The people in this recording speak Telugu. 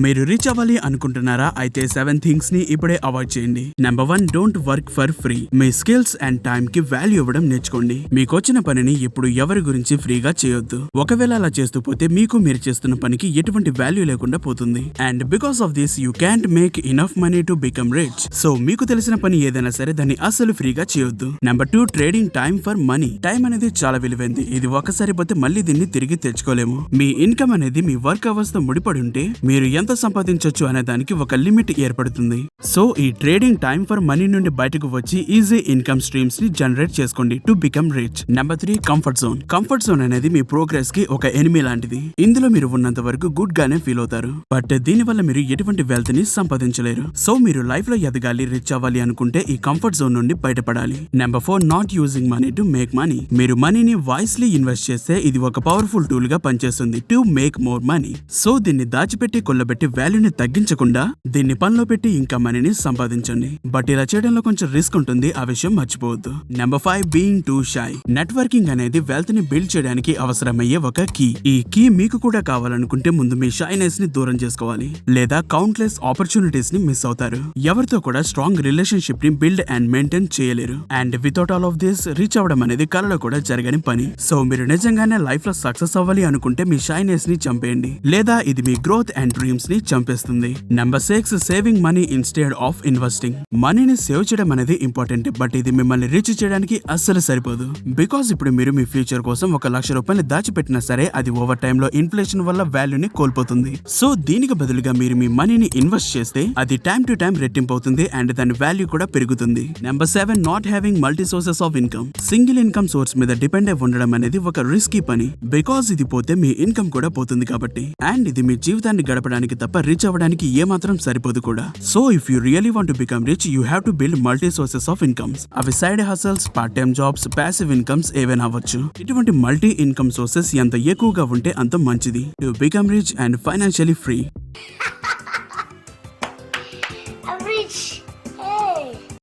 మీరు రీచ్ అవ్వాలి అనుకుంటున్నారా? అయితే 7 థింగ్స్ ని ఇప్పుడే అవాయిడ్ చేయండి. Number 1, don't work for free. Me skills and time కి వాల్యూ ఇవ్వడం నేర్చుకోండి. మీకొచ్చిన పనిని ఎప్పుడు ఎవరి గురించి ఫ్రీగా చేయొద్దు. ఒకవేళ అలా చేస్తూ పోతే మీకు మీరు చేస్తున్న పనికి ఎటువంటి వాల్యూ లేకుండా పోతుంది. And because of this you can't make enough money to become rich. So మీకు తెలిసిన పని ఏదైనా సరే దాన్ని అస్సలు ఫ్రీగా చేయొద్దు. Number 2, trading time for money. Time అనేది చాలా విలువైంది. ఇది ఒక్కసారి పోతే మళ్ళీ దీన్ని తిరిగి తెచ్చుకోలేము. మీ ఇన్కమ్ అనేది మీ వర్క్ అవర్స్ తో ముడిపడి ఉంటే మీరు ఎంత సంపాదించొచ్చు అనే దానికి ఒక లిమిట్ ఏర్పడుతుంది. సో ఈ ట్రేడింగ్ టైం ఫర్ మనీ నుండి బయటకు వచ్చి ఈజీ ఇన్కమ్ స్ట్రీమ్స్ ని జనరేట్ చేసుకోండి to become rich. Number 3, comfort zone. Comfort zone అనేది మీ ప్రోగ్రెస్ కి ఒక ఎనిమీ లాంటిది. ఇందులో మీరు ఉన్నంత వరకు గుడ్ గానే ఫీల్ అవుతారు. బట్ దీని వల్ల మీరు ఎటువంటి వెల్త్ ని సంపాదించలేరు. సో మీరు లైఫ్ లో ఎదగాలి, రిచ్ అవ్వాలి అనుకుంటే ఈ కంఫర్ట్ జోన్ నుండి బయటపడాలి. Number 4, not using money to make money. మీరు మనీని వాయిస్లీ ఇన్వెస్ట్ చేస్తే ఇది ఒక పవర్ఫుల్ టూల్ గా పనిచేస్తుంది to make more money. So దీన్ని దాచిపెట్టి కొల్లబెట్టి వాల్యూని తగ్గించకుండా దీన్ని పనిలో పెట్టి ఇంకా మనీని సంపాదించండి. బట్ ఇలా చేయడంలో కొంచెం రిస్క్ ఉంటుంది, ఆ విషయం మర్చిపోవద్దు. Number 5, being too shy. Networking అనేది వెల్త్ ని బిల్డ్ చేయడానికి అవసరమయ్యే ఒక కీ. ఈ కీ మీకు కూడా కావాలనుకుంటే ముందు మీ షైనెస్ ని దూరం చేసుకోవాలి, లేదా కౌంట్లెస్ ఆపర్చునిటీస్ ని మిస్ అవుతారు. ఎవరితో కూడా స్ట్రాంగ్ రిలేషన్షిప్ ని బిల్డ్ అండ్ మెయింటైన్ చేయలేరు. And without all of this reach అవ్వడం అనేది కలలో కూడా జరగని పని. సో మీరు నిజంగానే లైఫ్ లో సక్సెస్ అవ్వాలి అనుకుంటే మీ షైనెస్ ని చంపేయండి, లేదా ఇది మీ గ్రోత్ అండ్ డ్రీమ్స్ ని చంపేస్తుంది. Number 6, saving money instead of investing. మనీని సేవ్ చేయడం అనేది ఇంపార్టెంట్, బట్ ఇది మిమ్మల్ని రీచ్ చేయడానికి అస్సలు సరిపోదు. బికాస్ ఇప్పుడు మీరు మీ ఫ్యూచర్ కోసం 1,00,000 రూపాయలు దాచిపెట్టినా సరే అది ఓవర్ టైమ్ లో ఇన్ఫ్లేషన్ వల్ల వాల్యూని కోల్పోతుంది. సో దీనికి బదులుగా మీరు మీ మనీని ఇన్వెస్ట్ చేస్తే అది టైం టు టైం రెట్టింపు అవుతుంది అండ్ దాని వాల్యూ కూడా పెరుగుతుంది. Number 7, not having multi sources of income. Single income source మీద డిపెండ్ అయి ఉండడం అనేది ఒక రిస్కీ పని. బికాస్ ఇది పోతే మీ ఇన్కమ్ కూడా పోతుంది కాబట్టి. అండ్ ఇది మీ జీవితాన్ని గడపడానికి తప్ప రీచ్ అవ్వడానికి ఏమాత్రం సరిపోదు కూడా. So if you really want to become rich you have to build multi sources of incomes. అవి side hustles, part time jobs, passive incomes ఏవైనా అవ్వచ్చు. ఇటువంటి మల్టీ ఇన్కమ్ సోర్సెస్ ఎంత ఎక్కువగా ఉంటే అంత మంచిది to become rich and financially free.